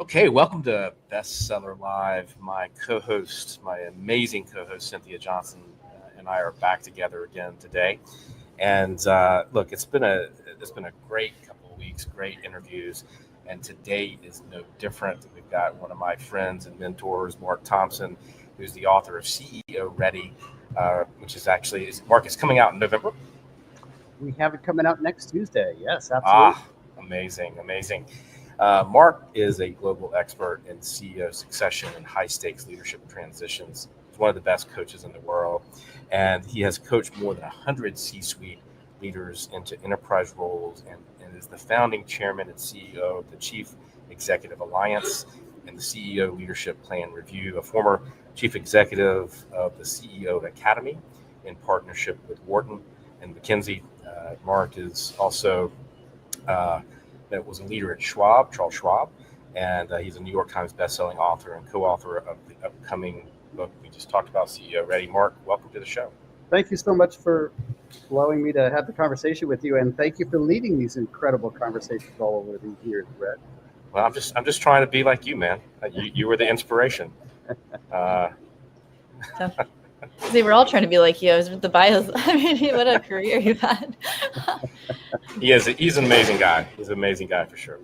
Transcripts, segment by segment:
Okay, welcome to Bestseller Live. My amazing co-host Cynthia Johnson, and I are back together again today. And look, it's been a great couple of weeks, great interviews, and today is no different. We've got one of my friends and mentors, Mark Thompson, who's the author of CEO Ready, which is Mark is coming out in November. We have it coming out next Tuesday. Yes, absolutely. Amazing. Mark is a global expert in CEO succession and high-stakes leadership transitions. He's one of the best coaches in the world, and he has coached more than 100 C-suite leaders into enterprise roles and is the founding chairman and CEO of the Chief Executive Alliance and the CEO Leadership Plan Review, a former chief executive of the CEO Academy in partnership with Wharton and McKinsey. Mark is also that was a leader at Charles Schwab, and he's a New York Times bestselling author and co-author of the upcoming book we just talked about, CEO Ready. Mark, welcome to the show. Thank you so much for allowing me to have the conversation with you, and thank you for leading these incredible conversations all over the years, Rhett. Well, I'm just trying to be like you, man. You were the inspiration. See, we're all trying to be like you. I was with the bios. I mean, what a career you've had. He's an amazing guy. He's an amazing guy for sure.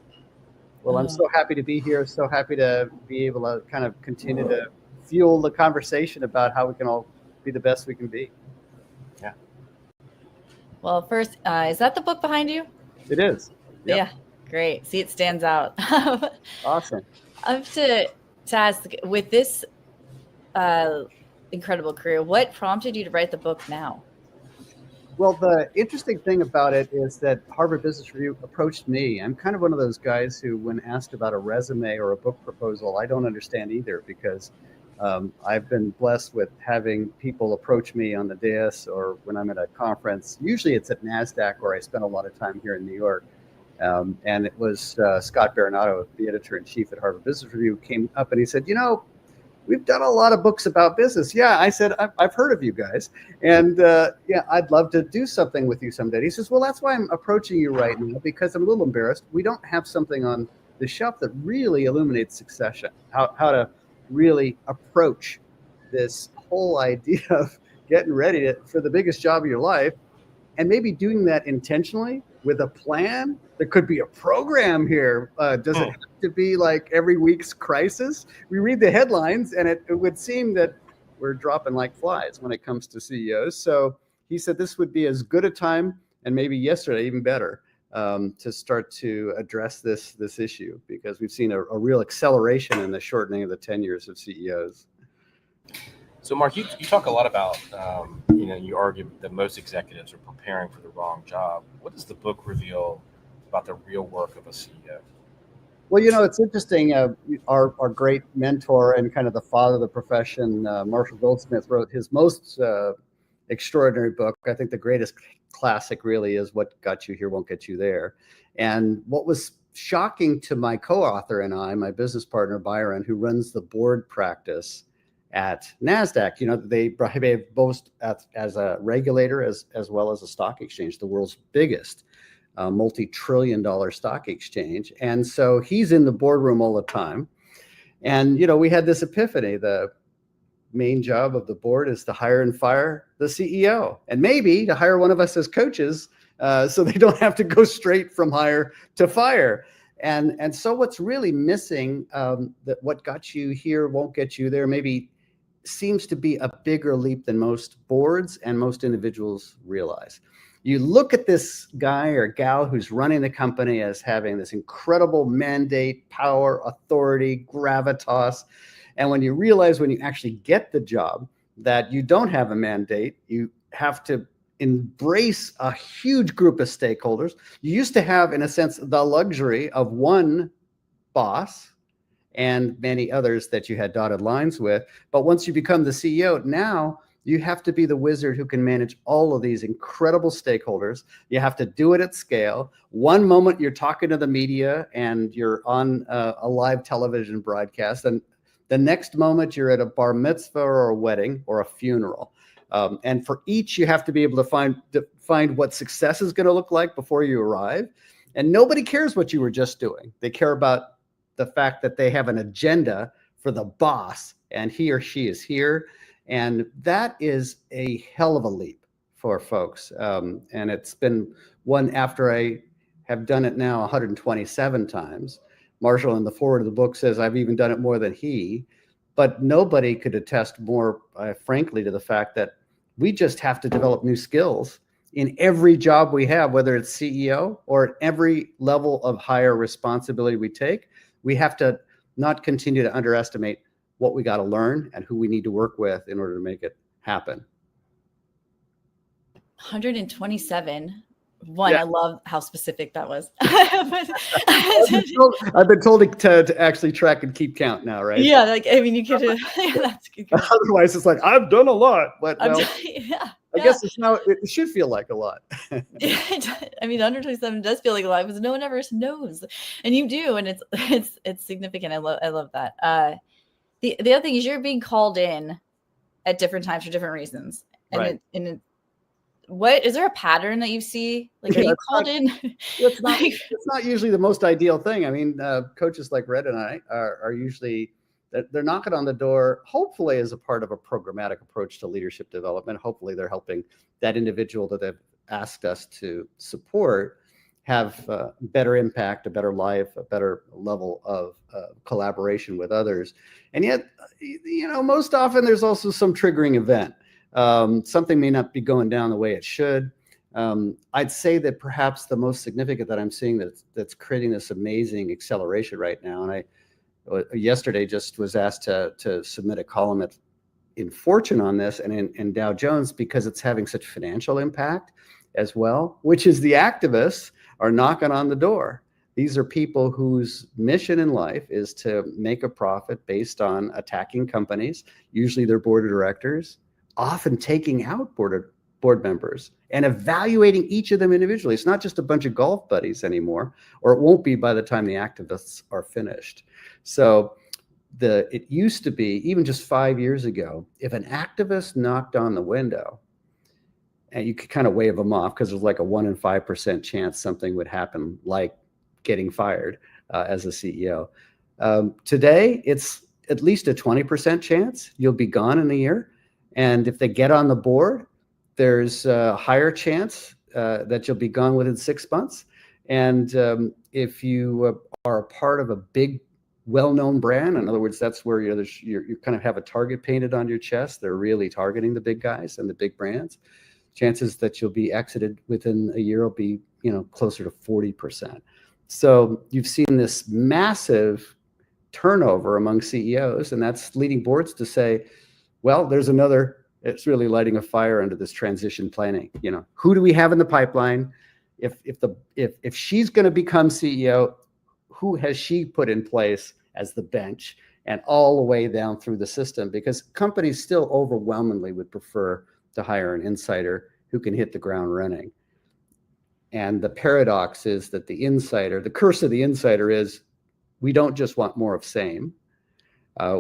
Well, I'm so happy to be here. So happy to be able to kind of continue to fuel the conversation about how we can all be the best we can be. Yeah. Well, first, is that the book behind you? It is. Yep. Yeah. Great. See, it stands out. Awesome. I have to ask, with this incredible career, what prompted you to write the book now? Well, the interesting thing about it is that Harvard Business Review approached me. I'm kind of one of those guys who, when asked about a resume or a book proposal, I don't understand either, because I've been blessed with having people approach me on the dais or when I'm at a conference. Usually it's at NASDAQ, where I spend a lot of time here in New York. And it was Scott Baronato, the editor-in-chief at Harvard Business Review, came up and he said, we've done a lot of books about business. Yeah, I said, I've heard of you guys. And I'd love to do something with you someday. He says, well, that's why I'm approaching you right now, because I'm a little embarrassed. We don't have something on the shelf that really illuminates succession, how to really approach this whole idea of getting ready for the biggest job of your life, and maybe doing that intentionally with a plan. There could be a program here. Does it have to be like every week's crisis? We read the headlines and it would seem that we're dropping like flies when it comes to CEOs. So he said this would be as good a time, and maybe yesterday even better, to start to address this issue, because we've seen a real acceleration in the shortening of the tenures of CEOs. So, Mark, you talk a lot about, you argue that most executives are preparing for the wrong job. What does the book reveal about the real work of a CEO? Well, it's interesting. Our great mentor and kind of the father of the profession, Marshall Goldsmith, wrote his most extraordinary book. I think the greatest classic really is What Got You Here Won't Get You There. And what was shocking to my co-author and I, my business partner, Byron, who runs the board practice at NASDAQ, they both as a regulator as well as a stock exchange, the world's biggest multi-trillion-dollar stock exchange. And so he's in the boardroom all the time. And, we had this epiphany. The main job of the board is to hire and fire the CEO, and maybe to hire one of us as coaches so they don't have to go straight from hire to fire. And so what's really missing, that what got you here won't get you there, maybe seems to be a bigger leap than most boards and most individuals realize. You look at this guy or gal who's running the company as having this incredible mandate, power, authority, gravitas. And when you realize, when you actually get the job, that you don't have a mandate, you have to embrace a huge group of stakeholders. You used to have, in a sense, the luxury of one boss and many others that you had dotted lines with. But once you become the CEO, now you have to be the wizard who can manage all of these incredible stakeholders. You have to do it at scale. One moment you're talking to the media and you're on a live television broadcast, and the next moment you're at a bar mitzvah or a wedding or a funeral. And for each, you have to be able to find what success is going to look like before you arrive. And nobody cares what you were just doing. They care about the fact that they have an agenda for the boss and he or she is here. And that is a hell of a leap for folks. And it's been one after I have done it now 127 times. Marshall in the forward of the book says I've even done it more than he, but nobody could attest more, frankly, to the fact that we just have to develop new skills in every job we have, whether it's CEO or at every level of higher responsibility we take. We have to not continue to underestimate what we got to learn and who we need to work with in order to make it happen. 127. One, Yeah. I love how specific that was. I've been told to actually track and keep count now, right? Yeah, like, I mean, you could. That's good. Otherwise, it's like I've done a lot, but well, yeah. I guess it's now. It should feel like a lot. I mean, 127 does feel like a lot because no one ever knows, and you do, and it's significant. I love that. The other thing is you're being called in at different times for different reasons, and Right. what is there a pattern that you see? Like, are you called in? It's not usually the most ideal thing. I mean, coaches like Rhett and I are usually, they're knocking on the door, hopefully as a part of a programmatic approach to leadership development. Hopefully they're helping that individual that they've asked us to support have better impact, a better life, a better level of collaboration with others. And yet, most often there's also some triggering event. Something may not be going down the way it should. I'd say that perhaps the most significant that I'm seeing that's creating this amazing acceleration right now, and I yesterday just was asked to submit a column in Fortune on this and in Dow Jones because it's having such financial impact as well, which is the activists are knocking on the door. These are people whose mission in life is to make a profit based on attacking companies, usually their board of directors, often taking out board members and evaluating each of them individually. It's not just a bunch of golf buddies anymore, or it won't be by the time the activists are finished. So it used to be, even just 5 years ago, if an activist knocked on the window, and you could kind of wave them off because there's like a 1 in 5% chance something would happen, like getting fired as a CEO. Today, it's at least a 20% chance you'll be gone in a year. And if they get on the board, there's a higher chance that you'll be gone within 6 months. And if you are a part of a big, well-known brand, in other words, that's where you kind of have a target painted on your chest. They're really targeting the big guys and the big brands. Chances that you'll be exited within a year will be, closer to 40%. So you've seen this massive turnover among CEOs, and that's leading boards to say, well, it's really lighting a fire under this transition planning. Who do we have in the pipeline? If she's going to become CEO, who has she put in place as the bench and all the way down through the system? Because companies still overwhelmingly would prefer to hire an insider who can hit the ground running. And the paradox is that the curse of the insider is we don't just want more of same.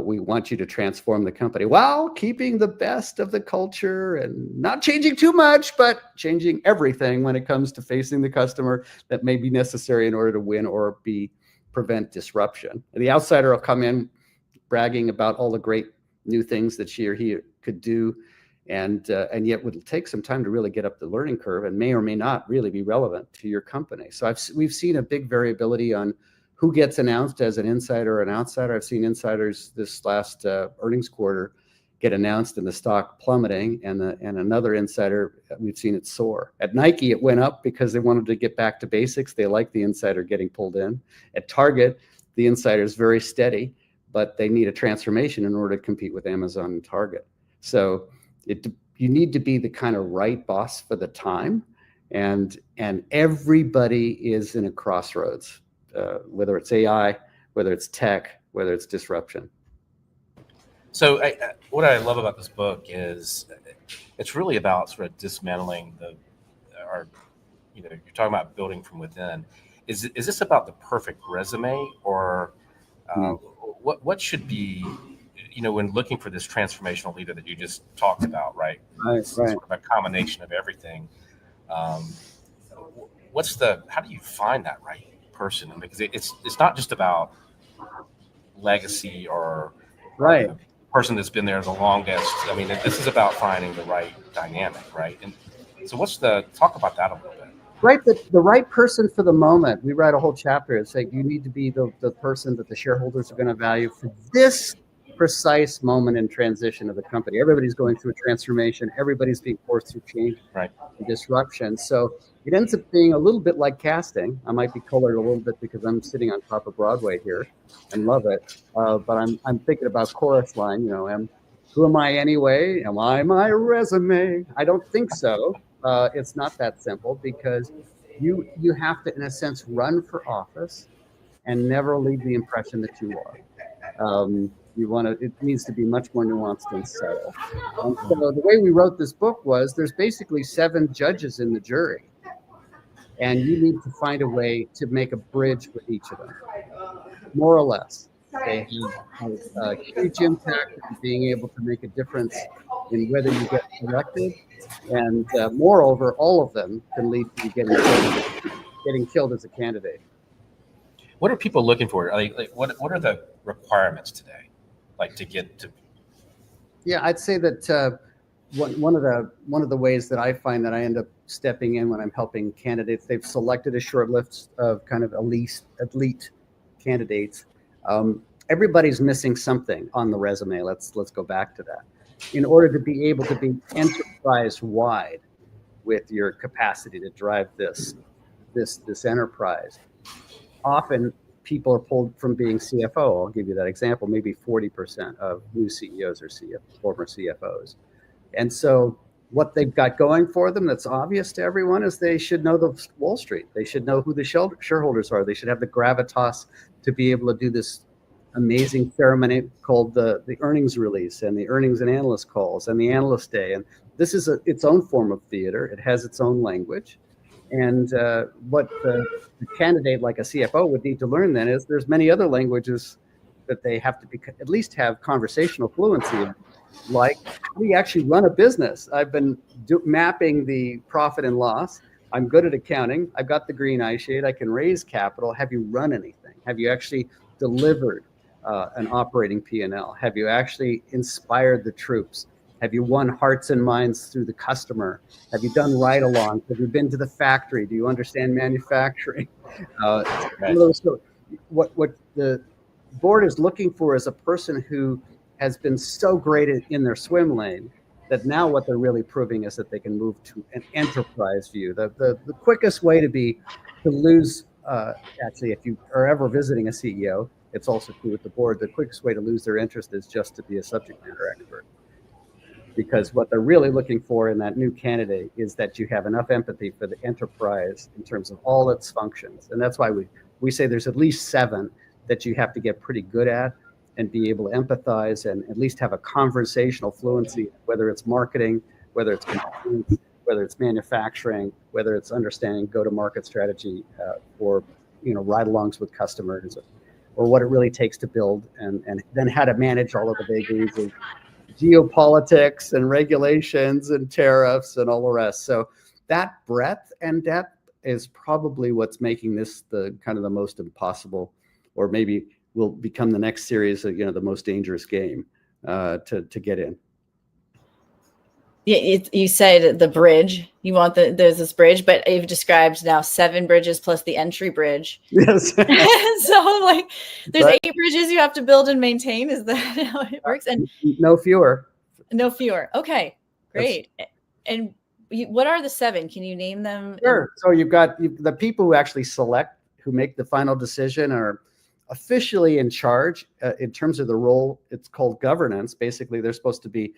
We want you to transform the company while keeping the best of the culture and not changing too much, but changing everything when it comes to facing the customer that may be necessary in order to win or prevent disruption. And the outsider will come in bragging about all the great new things that she or he could do, and yet would take some time to really get up the learning curve and may or may not really be relevant to your company. So we've seen a big variability on who gets announced as an insider or an outsider. I've seen insiders this last earnings quarter get announced and the stock plummeting, and another insider, we've seen it soar. At Nike, it went up because they wanted to get back to basics. They like the insider getting pulled in. At Target, the insider is very steady, but they need a transformation in order to compete with Amazon and Target. So you need to be the kind of right boss for the time, and everybody is in a crossroads. Whether it's AI, whether it's tech, whether it's disruption. So what I love about this book is it's really about sort of dismantling you're talking about building from within. Is this about the perfect resume, or what should be, when looking for this transformational leader that you just talked about, right? It's sort of a combination of everything. How do you find that right person? Because it's not just about legacy or Right. the person that's been there the longest. I mean, this is about finding the right dynamic, right? And so talk about that a little bit. Right, the right person for the moment. We write a whole chapter and say you need to be the person that the shareholders are going to value for this precise moment in transition of the company. Everybody's going through a transformation. Everybody's being forced through change Right. and disruption. So it ends up being a little bit like casting. I might be colored a little bit because I'm sitting on top of Broadway here and love it. But I'm thinking about chorus line. Who am I anyway? Am I my resume? I don't think so. It's not that simple because you have to, in a sense, run for office and never leave the impression that you are. It needs to be much more nuanced and subtle. And so the way we wrote this book was there's basically 7 judges in the jury, and you need to find a way to make a bridge with each of them, more or less. They have a huge impact on being able to make a difference in whether you get elected, and moreover, all of them can lead to you getting killed as a candidate. What are people looking for? What are the requirements today, like to get to? Yeah, I'd say that one of the ways that I find that I end up stepping in when I'm helping candidates, they've selected a short list of kind of elite candidates. Everybody's missing something on the resume. Let's go back to that. In order to be able to be enterprise-wide with your capacity to drive this enterprise, often people are pulled from being CFO. I'll give you that example. Maybe 40% of new CEOs are former CFOs. And so what they've got going for them that's obvious to everyone is they should know the Wall Street. They should know who the shareholders are. They should have the gravitas to be able to do this amazing ceremony called the earnings release and the earnings and analyst calls and the analyst day. And this is its own form of theater. It has its own language. And what the candidate like a CFO would need to learn then is there's many other languages that they have to at least have conversational fluency in, like how do you actually run a business? I've been mapping the profit and loss. I'm good at accounting. I've got the green eye shade. I can raise capital. Have you run anything? Have you actually delivered an operating P&L? Have you actually inspired the troops? Have you won hearts and minds through the customer? Have you done ride-alongs? Have you been to the factory? Do you understand manufacturing? So what the board is looking for is a person who has been so great in their swim lane that now what they're really proving is that they can move to an enterprise view. The quickest way to lose, actually, if you are ever visiting a CEO, it's also true with the board, the quickest way to lose their interest is just to be a subject matter expert. Because what they're really looking for in that new candidate is that you have enough empathy for the enterprise in terms of all its functions. And that's why we say there's at least 7 that you have to get pretty good at and be able to empathize and at least have a conversational fluency, whether it's marketing, whether it's compliance, whether it's manufacturing, whether it's understanding go-to-market strategy or ride-alongs with customers, or what it really takes to build, and then how to manage all of the vagaries of geopolitics and regulations and tariffs and all the rest. So that breadth and depth is probably what's making this the kind of the most impossible, or maybe will become the next series of the most dangerous game to get in. Yeah, you said the bridge. You want there's this bridge, but you've described now 7 bridges plus the entry bridge. Yes. So there's 8 bridges you have to build and maintain. Is that how it works? And no fewer. No fewer. Okay, great. And what are the 7? Can you name them? Sure. So you've got the people who actually who make the final decision are officially in charge in terms of the role. It's called governance. Basically, they're supposed to be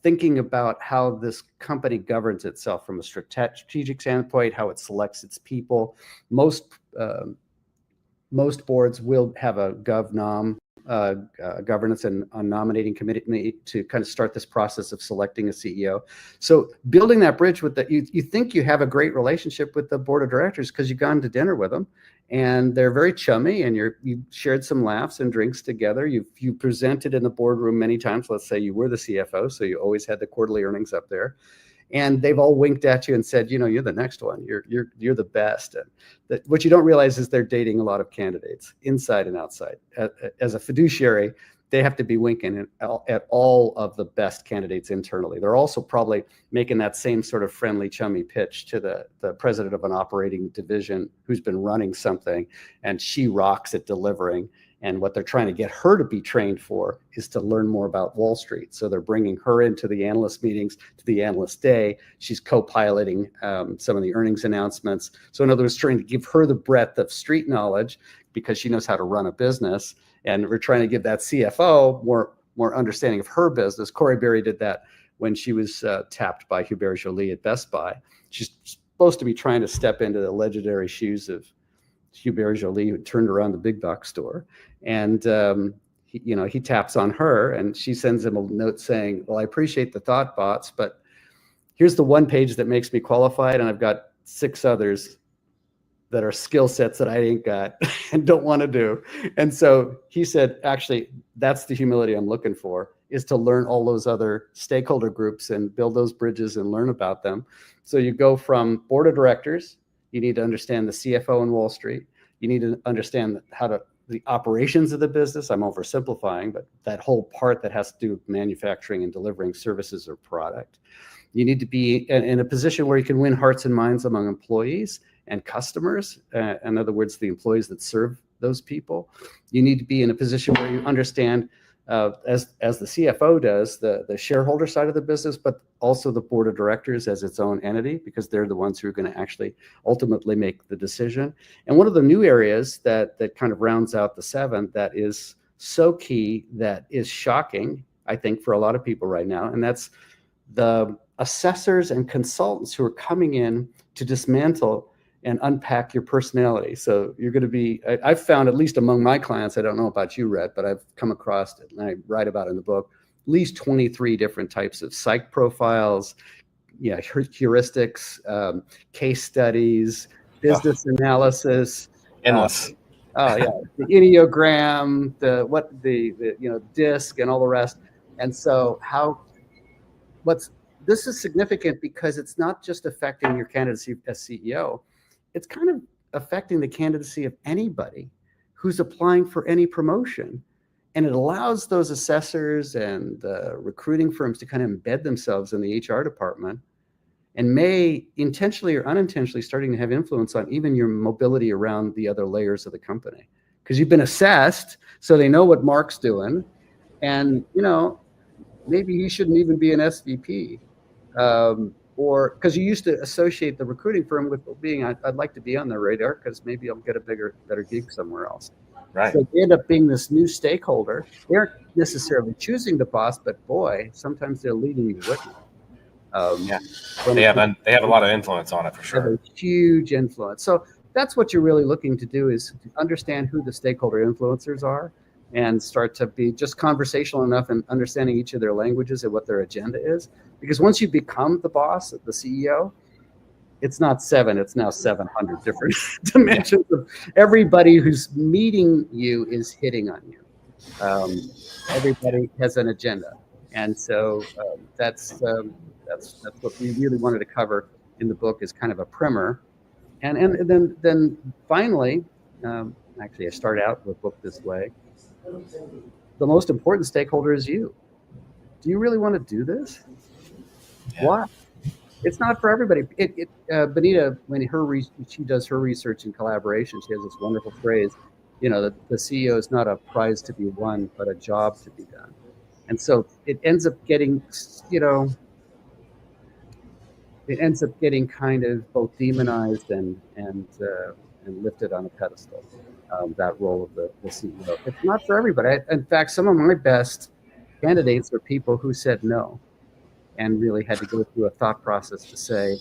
thinking about how this company governs itself from a strategic standpoint, how it selects its people. Most boards will have a govnom, governance and nominating committee to kind of start this process of selecting a CEO. So building that bridge with you think you have a great relationship with the board of directors because you've gone to dinner with them and they're very chummy and you shared some laughs and drinks together. You presented in the boardroom many times. Let's say you were the CFO, so you always had the quarterly earnings up there. And they've all winked at you and said, you're the next one. You're the best. And what you don't realize is they're dating a lot of candidates inside and outside. As a fiduciary, they have to be winking at all of the best candidates internally. They're also probably making that same sort of friendly, chummy pitch to the president of an operating division who's been running something, and she rocks at delivering. And what they're trying to get her to be trained for is to learn more about Wall Street. So they're bringing her into the analyst meetings, to the analyst day. She's co-piloting some of the earnings announcements. So in other words, trying to give her the breadth of street knowledge because she knows how to run a business. And we're trying to give that CFO more understanding of her business. Corey Berry did that when she was tapped by Hubert Joly at Best Buy. She's supposed to be trying to step into the legendary shoes of Hubert Joly, who turned around the big box store. And he taps on her, and she sends him a note saying, well, I appreciate the thought bots, but here's the one page that makes me qualified, and I've got 6 others that are skill sets that I ain't got and don't want to do. And so he said, actually, that's the humility I'm looking for, is to learn all those other stakeholder groups and build those bridges and learn about them. So you go from board of directors, you need to understand the CFO in Wall Street. You need to understand the operations of the business. I'm oversimplifying, but that whole part that has to do with manufacturing and delivering services or product. You need to be in a position where you can win hearts and minds among employees and customers. In other words, the employees that serve those people. You need to be in a position where you understand, as the CFO does, the shareholder side of the business, but also the board of directors as its own entity, because they're the ones who are going to actually ultimately make the decision. And one of the new areas that kind of rounds out the 7 that is so key, that is shocking, I think, for a lot of people right now, and that's the assessors and consultants who are coming in to dismantle and unpack your personality. So you're going to be, I've found, at least among my clients, I don't know about you, Rhett, but I've come across it, and I write about it in the book, at least 23 different types of psych profiles, heuristics, case studies, business analysis. Endless. The Enneagram, the DISC and all the rest. And so this is significant because it's not just affecting your candidacy as CEO. It's kind of affecting the candidacy of anybody who's applying for any promotion. And it allows those assessors and recruiting firms to kind of embed themselves in the HR department, and may intentionally or unintentionally starting to have influence on even your mobility around the other layers of the company. Because you've been assessed, so they know what Mark's doing. And, maybe he shouldn't even be an SVP. Or because you used to associate the recruiting firm with being, I'd like to be on their radar because maybe I'll get a better gig somewhere else. Right. So they end up being this new stakeholder. They aren't necessarily choosing the boss, but boy, sometimes they're leading you with them. They have a lot of influence on it for sure. Have a huge influence. So that's what you're really looking to do, is to understand who the stakeholder influencers are, and start to be just conversational enough and understanding each of their languages and what their agenda is. Because once you become the boss, the CEO, it's not 7, it's now 700 different dimensions of everybody who's meeting you is hitting on you. Everybody has an agenda. And so that's what we really wanted to cover in the book, is kind of a primer. And then finally, actually I start out the book this way. The most important stakeholder is you. Do you really want to do this? Yeah. Why? It's not for everybody. Benita, when she does her research and collaboration, she has this wonderful phrase, the CEO is not a prize to be won, but a job to be done. And so it ends up getting, kind of both demonized and lifted on a pedestal. That role of the CEO. It's not for everybody. In fact, some of my best candidates are people who said no and really had to go through a thought process to say,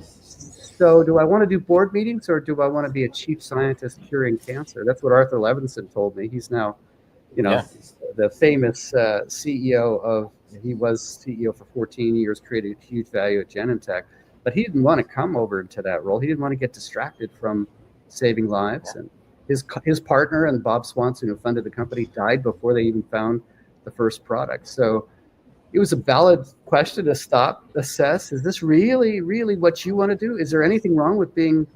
so do I want to do board meetings, or do I want to be a chief scientist curing cancer? That's what Arthur Levinson told me. He's now, the famous CEO he was CEO for 14 years, created huge value at Genentech, but he didn't want to come over into that role. He didn't want to get distracted from saving lives. And his partner, and Bob Swanson, who funded the company, died before they even found the first product. So it was a valid question to stop, assess. Is this really, really what you want to do? Is there anything wrong with being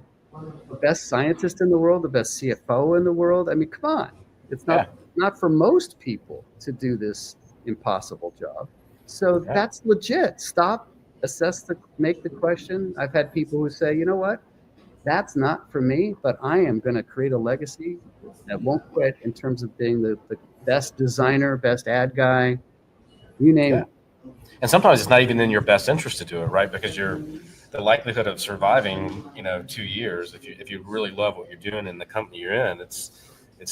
the best scientist in the world, the best CFO in the world? I mean, come on. It's not for most people to do this impossible job. So that's legit. Stop, assess, make the question. I've had people who say, you know what? That's not for me, but I am going to create a legacy that won't quit in terms of being the best designer, best ad guy, you name it. And sometimes it's not even in your best interest to do it, right? Because the likelihood of surviving, 2 years, if you really love what you're doing in the company you're in, it's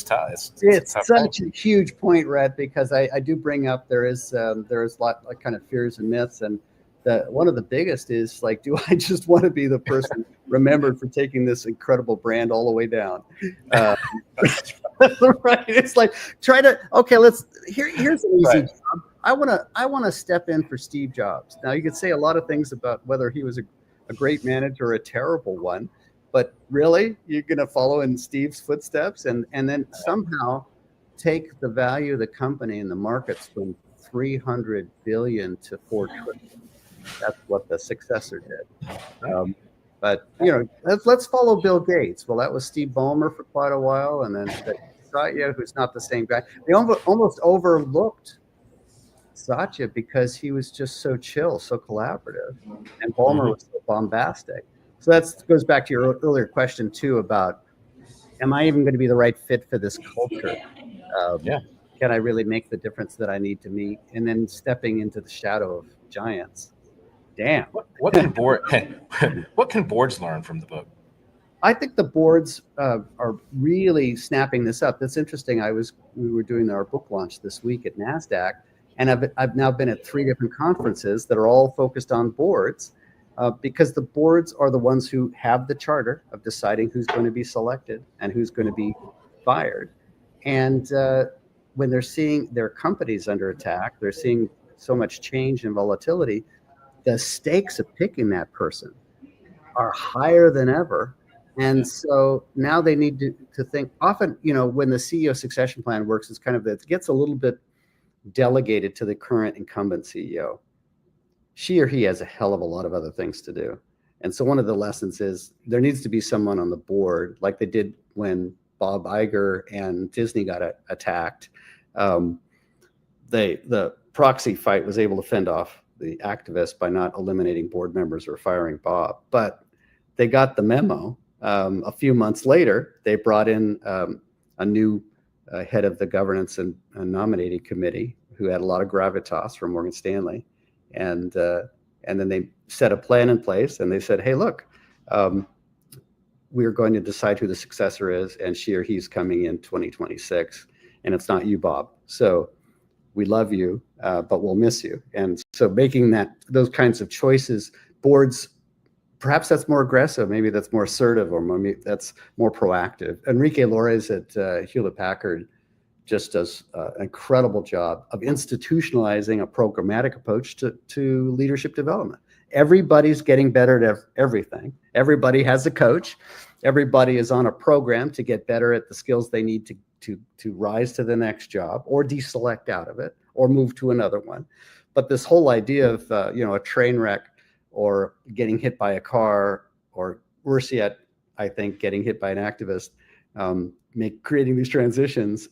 tough. It's such a huge point, Rhett, because I do bring up there is a lot of kind of fears and myths, and one of the biggest is like, do I just want to be the person remembered for taking this incredible brand all the way down? Right? It's like here's an easy job. I want to step in for Steve Jobs. Now you could say a lot of things about whether he was a great manager or a terrible one, but really you're going to follow in Steve's footsteps and then somehow take the value of the company and the markets from 300 billion to 4 trillion. That's what the successor did. But let's follow Bill Gates. Well, that was Steve Ballmer for quite a while, and then Satya, who's not the same guy. They almost overlooked Satya because he was just so chill, so collaborative, and Ballmer was so bombastic. So that goes back to your earlier question too about, am I even going to be the right fit for this culture? Can I really make the difference that I need to meet? And then stepping into the shadow of giants. Damn. What can boards learn from the book? I think the boards are really snapping this up. That's interesting. We were doing our book launch this week at NASDAQ, and I've now been at 3 different conferences that are all focused on boards, because the boards are the ones who have the charter of deciding who's going to be selected and who's going to be fired. And when they're seeing their companies under attack, they're seeing so much change and volatility, the stakes of picking that person are higher than ever. And so now they need to think. Often, when the CEO succession plan works, it's kind of it gets a little bit delegated to the current incumbent CEO. She or he has a hell of a lot of other things to do. And so one of the lessons is there needs to be someone on the board, like they did when Bob Iger and Disney got attacked. The proxy fight was able to fend off the activists by not eliminating board members or firing Bob, but they got the memo. A few months later, they brought in a new head of the governance and nominating committee who had a lot of gravitas from Morgan Stanley, and then they set a plan in place, and they said, "Hey, look, we're going to decide who the successor is, and she or he's coming in 2026, and it's not you, Bob. So we love you, but we'll miss you." And so making those kinds of choices, boards, perhaps that's more aggressive, maybe that's more assertive, or maybe that's more proactive. Enrique Lores at Hewlett Packard just does an incredible job of institutionalizing a programmatic approach to leadership development. Everybody's getting better at everything. Everybody has a coach. Everybody is on a program to get better at the skills they need to rise to the next job, or deselect out of it, or move to another one. But this whole idea of a train wreck, or getting hit by a car, or worse yet, I think getting hit by an activist, creating these transitions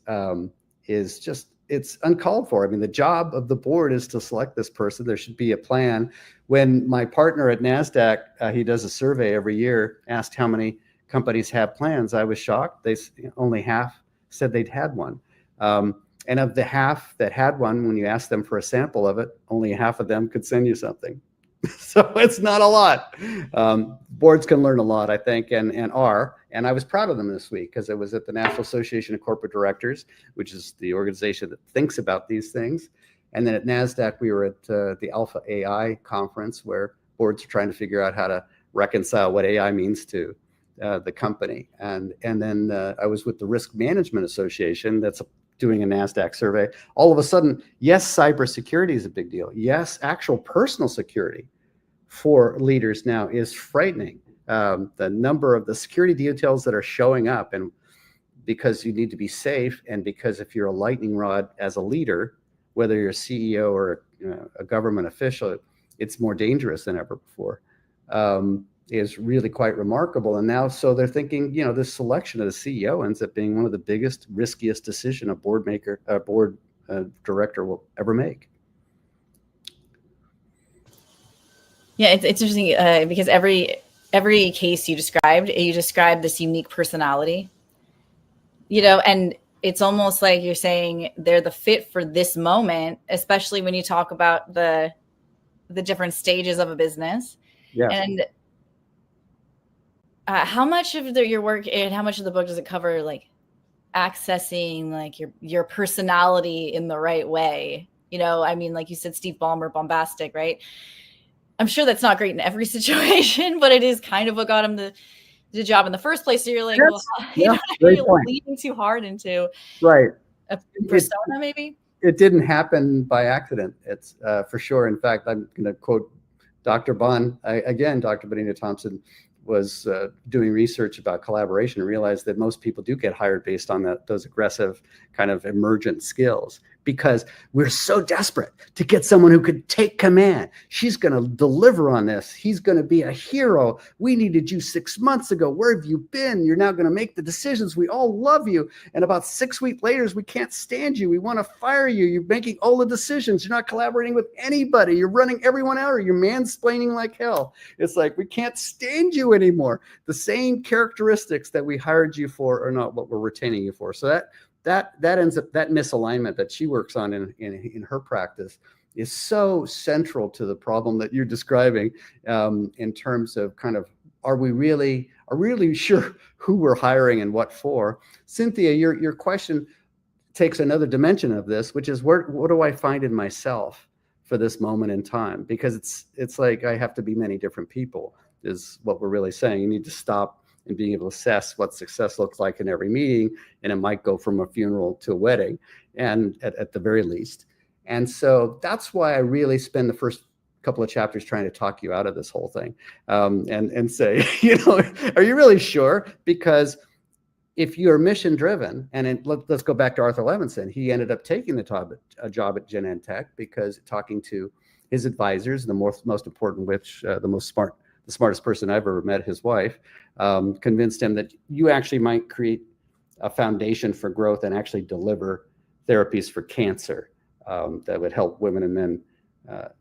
is just, it's uncalled for. I mean, the job of the board is to select this person. There should be a plan. When my partner at NASDAQ, he does a survey every year, asked how many companies have plans, I was shocked. Only half said they'd had one. And of the half that had one, when you asked them for a sample of it, only half of them could send you something. So it's not a lot. Boards can learn a lot, I think, and I was proud of them this week, because it was at the National Association of Corporate Directors, which is the organization that thinks about these things. And then at NASDAQ, we were at the Alpha AI conference, where boards are trying to figure out how to reconcile what AI means to the company. And then I was with the Risk Management Association that's doing a NASDAQ survey. All of a sudden, yes, cybersecurity is a big deal. Yes, actual personal security for leaders now is frightening. The number of the security details that are showing up, and because you need to be safe, and because if you're a lightning rod as a leader, whether you're a CEO or a government official, it's more dangerous than ever before, is really quite remarkable. And now, so they're thinking, this selection of the CEO ends up being one of the biggest, riskiest decision a board director will ever make. Yeah, it's interesting because every case you described this unique personality, and it's almost like you're saying they're the fit for this moment, especially when you talk about the different stages of a business. Yeah. And how much of your work and how much of the book does it cover, like accessing like your personality in the right way? I mean, like you said, Steve Ballmer, bombastic, right? I'm sure that's not great in every situation, but it is kind of what got him the job in the first place. So you're like, you're leaning too hard into a persona, maybe? It didn't happen by accident. It's for sure. In fact, I'm going to quote Dr. Bunn again. Dr. Benita Thompson was doing research about collaboration and realized that most people do get hired based on those aggressive kind of emergent skills, because we're so desperate to get someone who could take command. She's going to deliver on this. He's going to be a hero. We needed you 6 months ago. Where have you been? You're now going to make the decisions. We all love you. And about 6 weeks later, we can't stand you. We want to fire you. You're making all the decisions. You're not collaborating with anybody. You're running everyone out, or you're mansplaining like hell. It's like, we can't stand you anymore. The same characteristics that we hired you for are not what we're retaining you for. So that ends up, that misalignment that she works on in her practice is so central to the problem that you're describing, in terms of kind of, are we really sure who we're hiring and what for? Cynthia, your question takes another dimension of this, which is what do I find in myself for this moment in time? Because it's like I have to be many different people, is what we're really saying. You need to stop and being able to assess what success looks like in every meeting. And it might go from a funeral to a wedding, and at the very least. And so that's why I really spend the first couple of chapters trying to talk you out of this whole thing, and say, are you really sure? Because if you're mission driven, and let's go back to Arthur Levinson, he ended up taking a job at Genentech because talking to his advisors, the most important, which the smartest person I've ever met, his wife, convinced him that you actually might create a foundation for growth and actually deliver therapies for cancer that would help women and men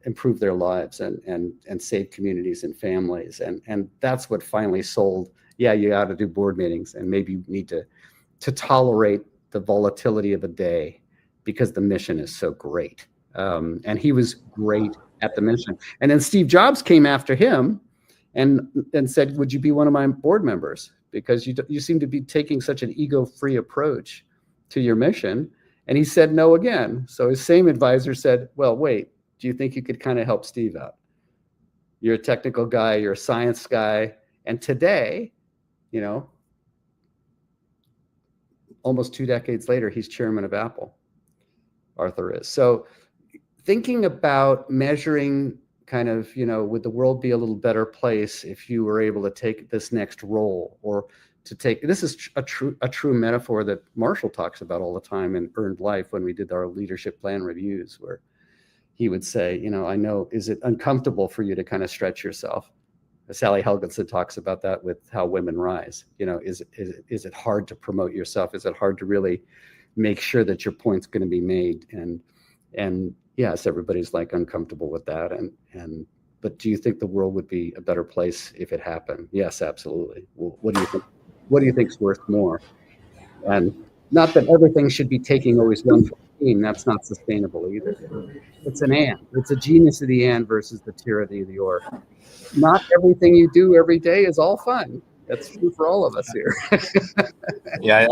improve their lives and save communities and families. And that's what finally sold, you got to do board meetings, and maybe you need to tolerate the volatility of a day because the mission is so great. And he was great at the mission. And then Steve Jobs came after him and said, would you be one of my board members? Because you seem to be taking such an ego-free approach to your mission. And he said no again. So his same advisor said, well, wait, do you think you could kind of help Steve out? You're a technical guy, you're a science guy. And today, almost 2 decades later, he's chairman of Apple. Arthur is. So thinking about measuring kind of, would the world be a little better place if you were able to take this next role, or to take, this is a true metaphor that Marshall talks about all the time in Earned Life when we did our leadership plan reviews, where he would say, I know, is it uncomfortable for you to kind of stretch yourself? Sally Helgenson talks about that with How Women Rise. Is it hard to promote yourself? Is it hard to really make sure that your point's going to be made? And yes, everybody's like uncomfortable with that. But do you think the world would be a better place if it happened? Yes, absolutely. Well, what do you think? What do you think's worth more? And not that everything should be taking always one for the team. That's not sustainable either. It's an and. It's a genius of the and versus the tyranny of the or. Not everything you do every day is all fun. That's true for all of us here.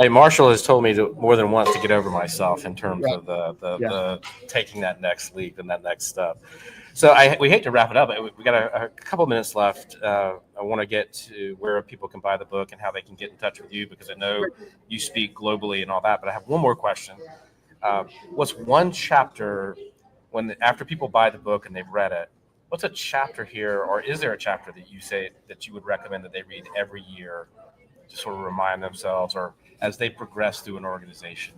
Marshall has told me more than once to get over myself in terms of the taking that next leap and that next step. So we hate to wrap it up, but we got a couple minutes left. I want to get to where people can buy the book and how they can get in touch with you, because I know you speak globally and all that. But I have one more question. What's one chapter after people buy the book and they've read it? What's a chapter here, or is there a chapter that you say that you would recommend that they read every year to sort of remind themselves, or as they progress through an organization?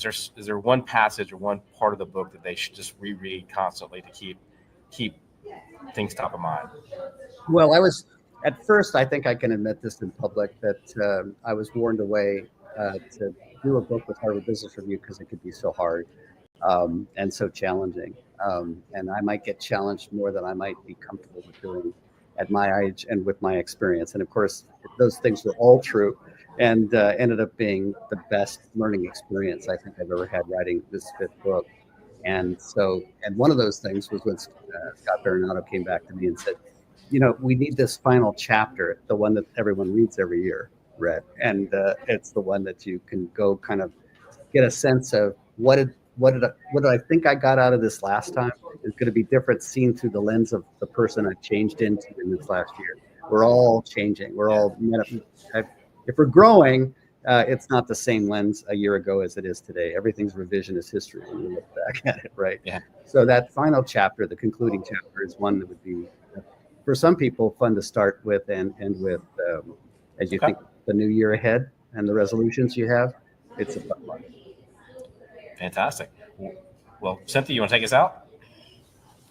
is there one passage or one part of the book that they should just reread constantly to keep things top of mind? Well, at first, I think I can admit this in public, that I was warned away to do a book with Harvard Business Review because it could be so hard and so challenging. And I might get challenged more than I might be comfortable with doing at my age and with my experience. And of course, those things were all true and ended up being the best learning experience I think I've ever had writing this 5th book. And one of those things was when Scott Baronato came back to me and said, we need this final chapter, the one that everyone reads every year, Rhett. And it's the one that you can go kind of get a sense of what did I think I got out of this last time is going to be different seen through the lens of the person I've changed into in this last year. We're all changing. We're all, if we're growing, it's not the same lens a year ago as it is today. Everything's revisionist history when you look back at it, right? Yeah. So that final chapter, the concluding chapter, is one that would be, for some people, fun to start with and end with as you think the new year ahead and the resolutions you have. It's a fun one. Fantastic. Well, Cynthia, you want to take us out?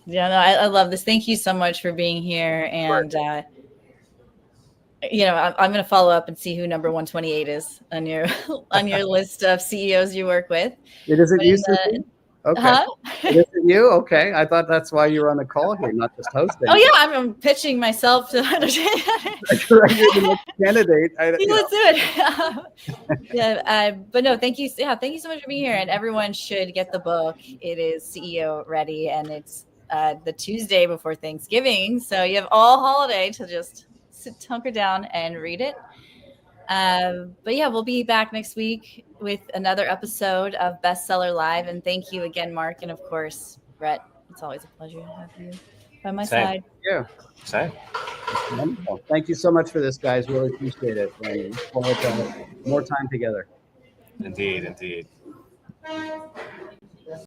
Yeah, no, I love this. Thank you so much for being here. And, I'm going to follow up and see who number 128 is on your list of CEOs you work with. It isn't you, Cynthia? Okay. Huh? It isn't you? Okay. I thought that's why you were on the call here, not just hosting. Oh, yeah. I'm pitching myself to understand. You're the next candidate. Let's do it. But no, thank you. Yeah, thank you so much for being here. And everyone should get the book. It is CEO Ready, and it's the Tuesday before Thanksgiving. So you have all holiday to just hunker down and read it. But yeah, we'll be back next week with another episode of Bestseller Live. And thank you again, Mark. And of course, Rhett, it's always a pleasure to have you by my side. Yeah. Same. Wonderful. Thank you so much for this, guys. Really appreciate it. And look forward to more time together. Indeed.